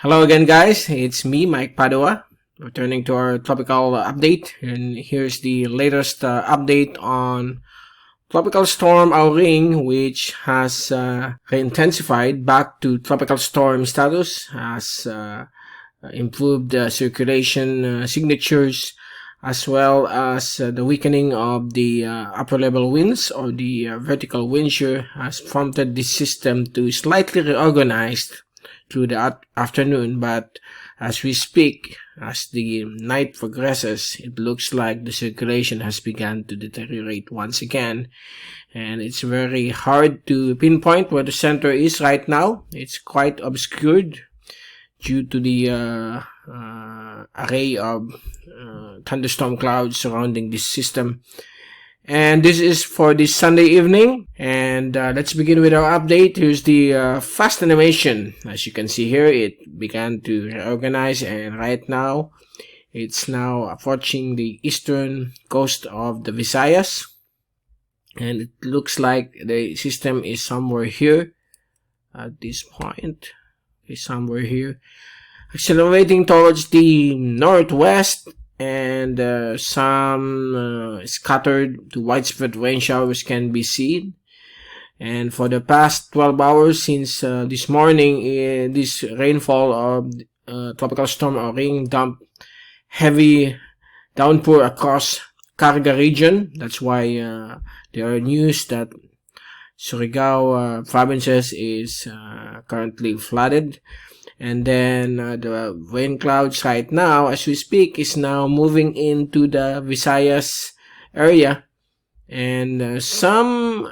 Hello again, guys. It's me, Mike Padua, returning to our tropical update. And here's the latest update on Tropical Storm AURING, which has re-intensified back to tropical storm status, has improved circulation signatures, as well as the weakening of the upper level winds or the vertical wind shear has prompted the system to slightly reorganize through the afternoon. But as we speak, as the night progresses, it looks like the circulation has begun to deteriorate once again, and it's very hard to pinpoint where the center is right now. It's quite obscured due to the array of thunderstorm clouds surrounding this system. And this is for this Sunday evening, and let's begin with our update. Here's the fast animation. As you can see here, it began to reorganize, and right now it's now approaching the eastern coast of the Visayas, and it looks like the system is somewhere here at this point. It's somewhere here, accelerating towards the northwest, and some scattered to widespread rain showers can be seen. And for the past 12 hours since this morning, this rainfall of tropical storm AURING dumped heavy downpour across Caraga region. That's why there are news that Surigao provinces is currently flooded. And then the rain clouds right now, as we speak, is now moving into the Visayas area. And some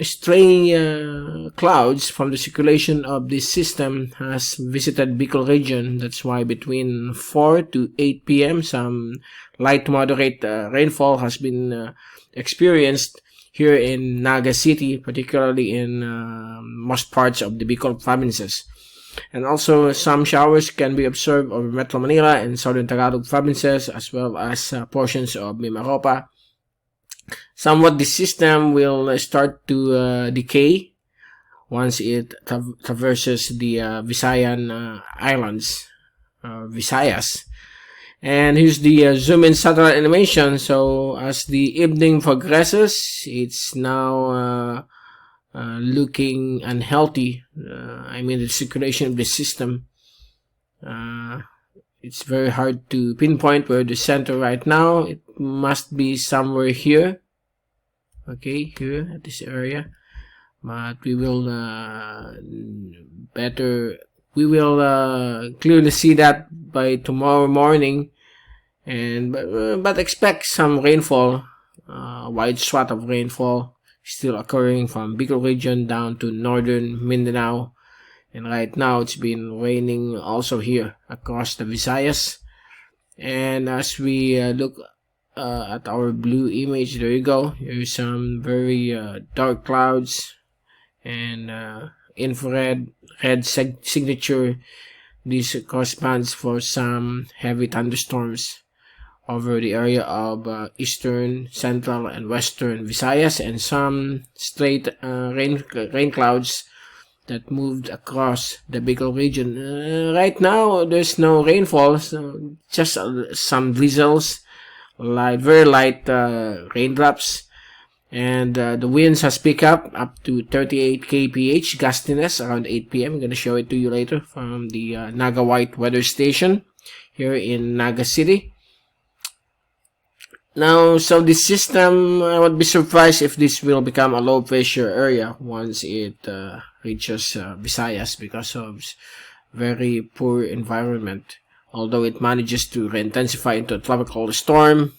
stray clouds from the circulation of this system has visited Bicol Region. That's why between 4 to 8 p.m. some light to moderate rainfall has been experienced here in Naga City, particularly in most parts of the Bicol provinces. And also some showers can be observed over Metro Manila and Southern Tagalog provinces, as well as portions of Mimaropa. Somewhat the system will start to decay once it traverses the Visayan islands, Visayas. And here's the zoom in satellite animation. So as the evening progresses, it's now looking unhealthy. The circulation of the system. It's very hard to pinpoint where the center right now. It must be somewhere here. Okay, here at this area. But we will clearly see that by tomorrow morning. And but expect some rainfall, wide swath of rainfall still occurring from Bicol Region down to Northern Mindanao. And right now it's been raining also here across the Visayas. And as we look at our blue image, there you go. Here's some very dark clouds and infrared red signature. This corresponds for some heavy thunderstorms over the area of eastern, central, and western Visayas, and some straight rain clouds that moved across the Bicol region. Right now, there's no rainfall, so just some drizzles, very light raindrops, and the winds has picked up to 38 kph gustiness around 8 p.m. I'm going to show it to you later from the Naga White weather station here in Naga City. Now, so this system, I would be surprised if this will become a low pressure area once it reaches Visayas, because of very poor environment. Although it manages to re-intensify into a tropical storm.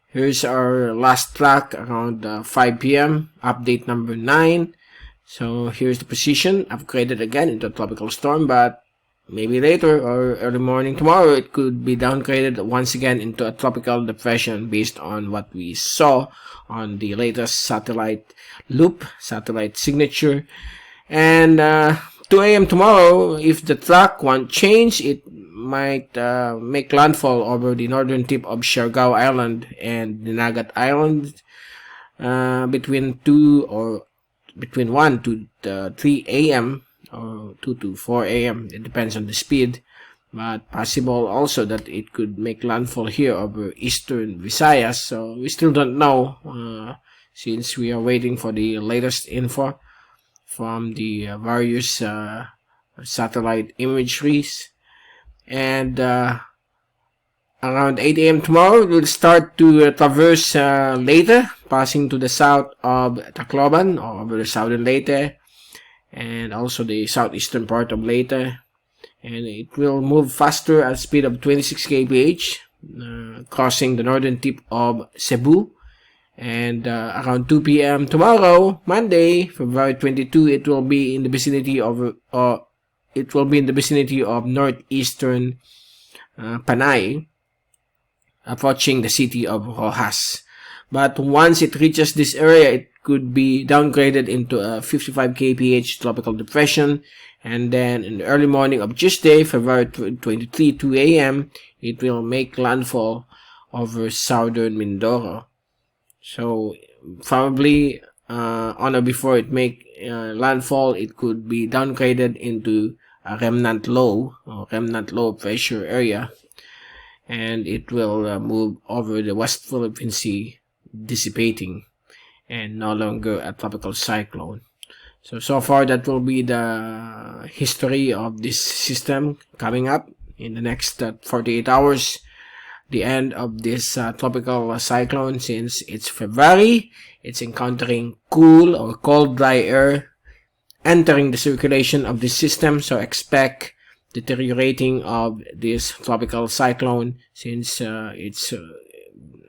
Here's our last track around 5 p.m. update number 9. So here's the position, upgraded again into a tropical storm, but maybe later or early morning tomorrow, it could be downgraded once again into a tropical depression based on what we saw on the latest satellite signature. And 2 a.m. tomorrow, if the track won't change, it might make landfall over the northern tip of Siargao Island and the Nagat Island between 1 to 3 a.m. or 2 to 4 a.m. It depends on the speed, but possible also that it could make landfall here over Eastern Visayas. So we still don't know, since we are waiting for the latest info from the various satellite imageries. And around 8 a.m. tomorrow, we'll start to traverse Leyte, passing to the south of Tacloban, or over the southern Leyte, and also the southeastern part of Leyte. And it will move faster at a speed of 26 kph, crossing the northern tip of Cebu. And around 2 p.m. tomorrow, Monday, February 22, it will be in the vicinity of northeastern Panay, approaching the city of Rojas. But once it reaches this area, it could be downgraded into a 55 kph tropical depression, and then in the early morning of Tuesday, February 23, 2 a.m., it will make landfall over southern Mindoro. So probably on or before it make landfall, it could be downgraded into a remnant low pressure area, and it will move over the West Philippine Sea, dissipating, and no longer a tropical cyclone. So far that will be the history of this system. Coming up in the next 48 hours, the end of this tropical cyclone. Since it's February, it's encountering cool or cold dry air entering the circulation of this system, so expect deteriorating of this tropical cyclone. Since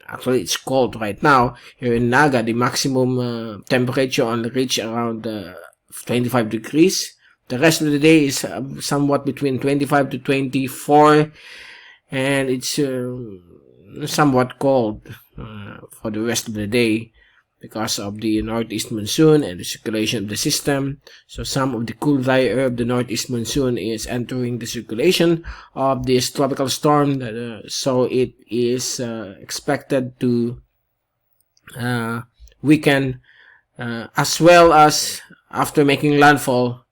actually it's cold right now here in Naga. The maximum temperature only reach around 25 degrees. The rest of the day is somewhat between 25 to 24, and it's somewhat cold for the rest of the day because of the northeast monsoon and the circulation of the system. So some of the cool dry air of the northeast monsoon is entering the circulation of this tropical storm, so it is expected to weaken, as well as after making landfall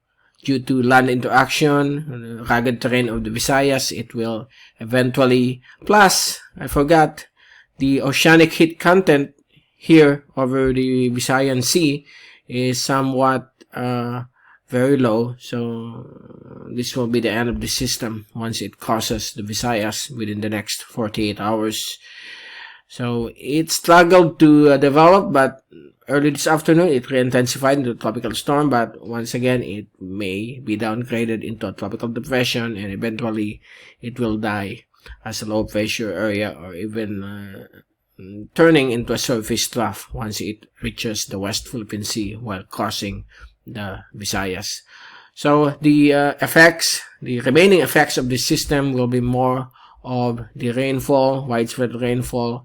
due to land interaction, rugged terrain of the Visayas. It will eventually, plus I forgot, the oceanic heat content here over the Visayan Sea is somewhat very low, so this will be the end of the system once it crosses the Visayas within the next 48 hours. So it struggled to develop, but early this afternoon it re-intensified into a tropical storm, but once again it may be downgraded into a tropical depression, and eventually it will die as a low pressure area, or even turning into a surface trough once it reaches the West Philippine Sea while crossing the Visayas. So the remaining effects of this system will be more of the rainfall, widespread rainfall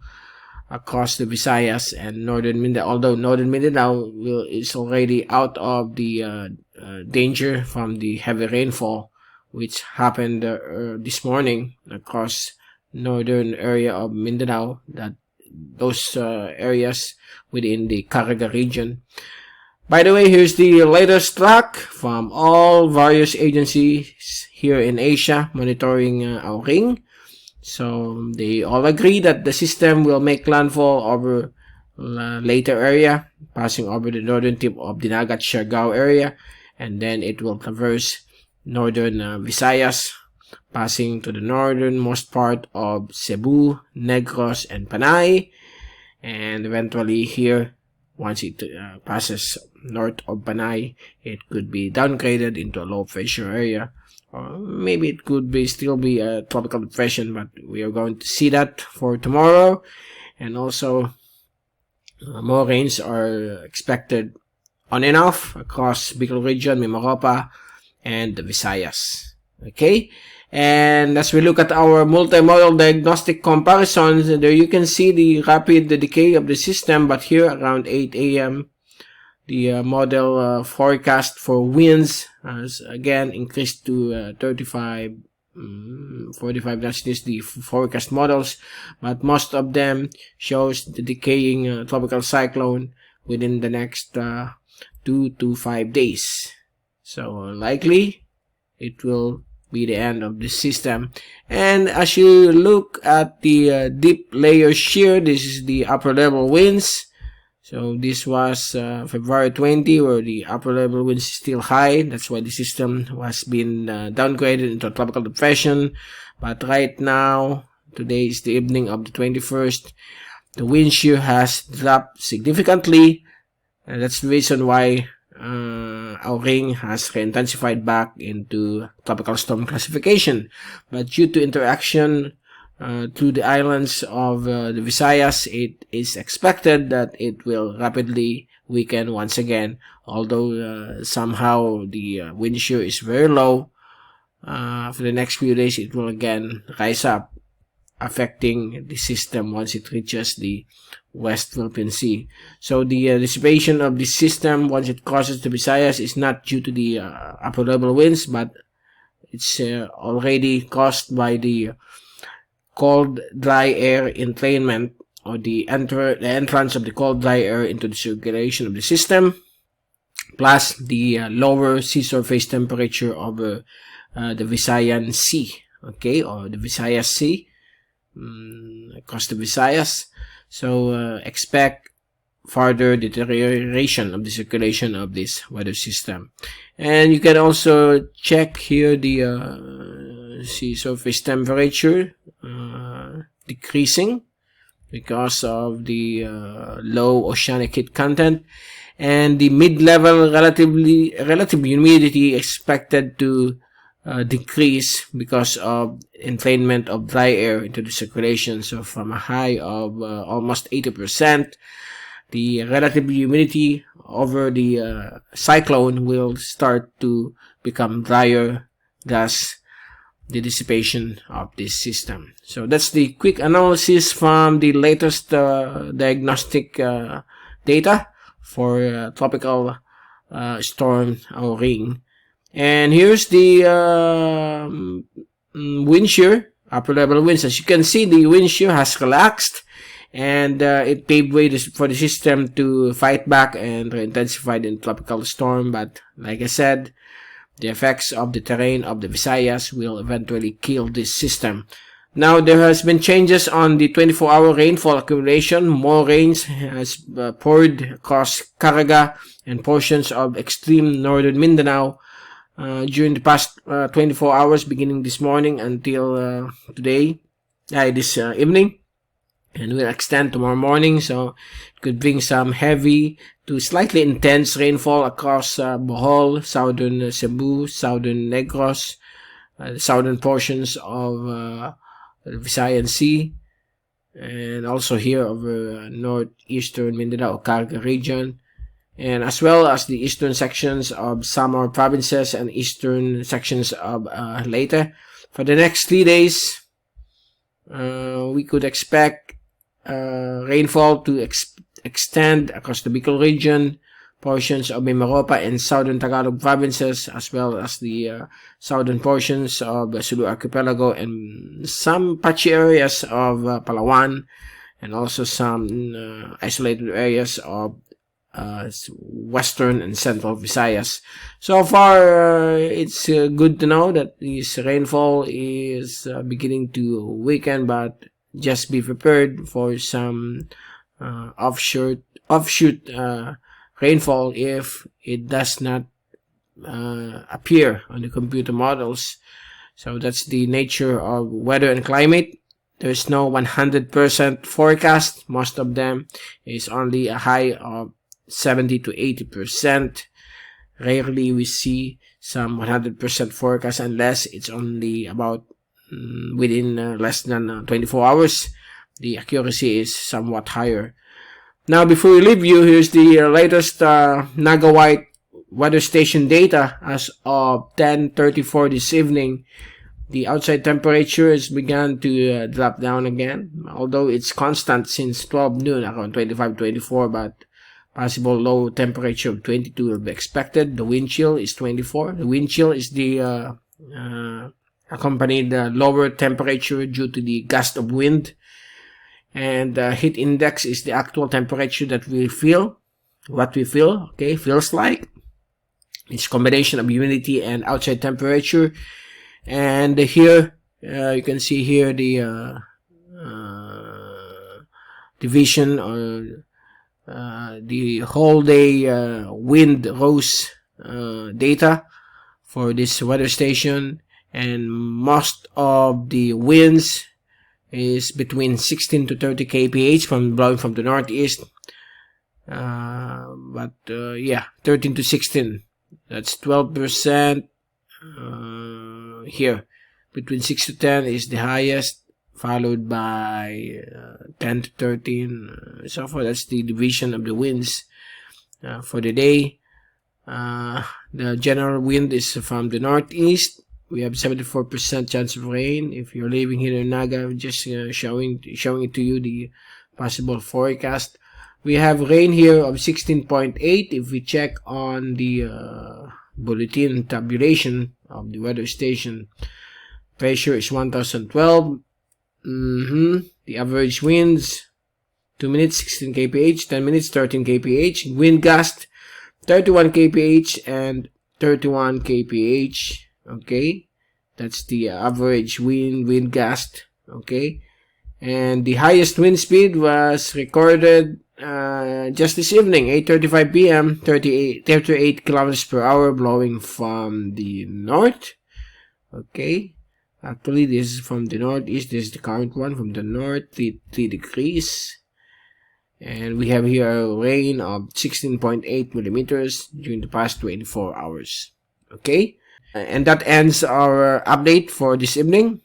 across the Visayas and Northern Mindanao, although Northern Mindanao is already out of the danger from the heavy rainfall which happened this morning across northern area of Mindanao, that those areas within the Caraga region. By the way, here's the latest track from all various agencies here in Asia monitoring AURING. So they all agree that the system will make landfall over Leyte area, passing over the northern tip of the Nagat-Siargao area, and then it will traverse northern Visayas, passing to the northernmost part of Cebu, Negros, and Panay, and eventually here, once it passes north of Panay, it could be downgraded into a low pressure area, or maybe it could be still be a tropical depression, but we are going to see that for tomorrow. And also more rains are expected on and off across Bicol Region, Mimaropa, and the Visayas. Okay, and as we look at our multimodal diagnostic comparisons, there you can see the rapid decay of the system. But here around 8 a.m. the model forecast for winds has again increased to 35, 45. That's just the forecast models, but most of them shows the decaying tropical cyclone within the next 2 to 5 days. So likely it will be the end of the system. And as you look at the deep layer shear, this is the upper level winds. So this was February 20, where the upper level winds is still high. That's why the system was being downgraded into a tropical depression. But right now, today is the evening of the 21st, the wind shear has dropped significantly. And that's the reason why AURING has re-intensified back into tropical storm classification. But due to interaction through the islands of the Visayas, it is expected that it will rapidly weaken once again. Although somehow the wind shear is very low, for the next few days it will again rise up, affecting the system once it reaches the West Philippine Sea. So the dissipation of the system once it crosses the Visayas is not due to the upper level winds, but it's already caused by the cold dry air entrainment, or the entrance of the cold dry air into the circulation of the system, plus the lower sea surface temperature over the Visayan Sea, okay, or the Visayas Sea, across the Visayas. So expect further deterioration of the circulation of this weather system. And you can also check here the sea surface temperature decreasing because of the low oceanic heat content, and the mid-level relative humidity expected to decrease because of entrainment of dry air into the circulation. So from a high of almost 80%, the relative humidity over the cyclone will start to become drier, thus the dissipation of this system. So that's the quick analysis from the latest diagnostic data for tropical storm AURING. And here's the wind shear, upper level winds. As you can see, the wind shear has relaxed, and it paved way for the system to fight back and intensify the tropical storm. But like I said, the effects of the terrain of the Visayas will eventually kill this system. Now, there has been changes on the 24-hour rainfall accumulation. More rains has poured across Caraga and portions of extreme Northern Mindanao during the past 24 hours, beginning this morning until today, this evening, and will extend tomorrow morning. So it could bring some heavy to slightly intense rainfall across Bohol, southern Cebu, southern Negros, southern portions of the Visayan Sea, and also here over northeastern Mindanao, Caraga region, and as well as the eastern sections of Samar provinces and eastern sections of Leyte. For the next 3 days, we could expect rainfall to extend across the Bicol Region, portions of Mimaropa and southern Tagalog provinces, as well as the southern portions of Sulu Archipelago and some patchy areas of Palawan, and also some isolated areas of western and central Visayas. So far, it's good to know that this rainfall is beginning to weaken, but just be prepared for some offshoot rainfall if it does not appear on the computer models. So that's the nature of weather and climate. There's no 100% forecast. Most of them is only a high of 70 to 80%. Rarely we see some 100% forecast unless it's only about within less than 24 hours. The accuracy is somewhat higher. Now, before we leave you, here's the latest Naga White weather station data as of 10:34 this evening. The outside temperature has begun to drop down again, although it's constant since 12 noon, around 25-24, but possible low temperature of 22 will be expected. The wind chill is 24. The wind chill is the accompanied lower temperature due to the gust of wind. And heat index is the actual temperature that we feel, what we feel, okay, feels like. It's combination of humidity and outside temperature. And here you can see here the division or the whole day wind rose data for this weather station, and most of the winds is between 16 to 30 kph from blowing from the northeast. Yeah, 13 to 16, that's 12%. Here between 6 to 10 is the highest, followed by 10 to 13, so far. That's the division of the winds for the day. The general wind is from the northeast. We have 74% chance of rain. If you're living here in Naga, I'm just showing it to you, the possible forecast. We have rain here of 16.8. If we check on the bulletin tabulation of the weather station, pressure is 1012. The average winds, 2 minutes 16 kph, 10 minutes 13 kph, wind gust 31 kph and 31 kph. Okay, that's the average wind gust. Okay, and the highest wind speed was recorded just this evening, 8:35 p.m., 38 kilometers per hour, blowing from the north. Okay, actually this is from the northeast. This is the current one from the north, 3 degrees. And we have here a rain of 16.8 millimeters during the past 24 hours. Okay, and that ends our update for this evening.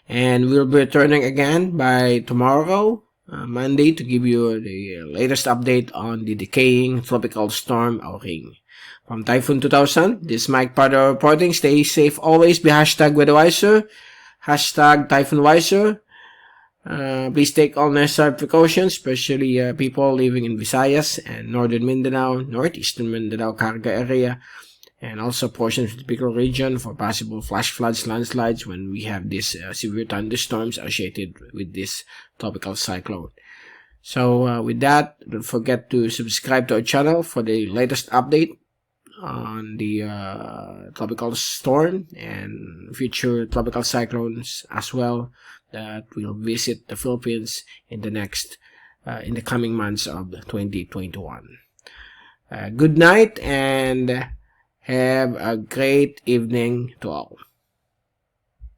And we'll be returning again by tomorrow, Monday, to give you the latest update on the decaying tropical storm AURING. From Typhoon 2000, this is Mike Padua reporting. Stay safe always. Be #weatherwiser, #typhoonwiser. Please take all necessary precautions, especially people living in Visayas and Northern Mindanao, Northeastern Mindanao, Caraga area, and also portions of the Bicol Region for possible flash floods, landslides when we have these severe thunderstorms associated with this tropical cyclone. So with that, don't forget to subscribe to our channel for the latest update on the tropical storm and future tropical cyclones as well that will visit the Philippines in the coming months of 2021. Good night and have a great evening to all.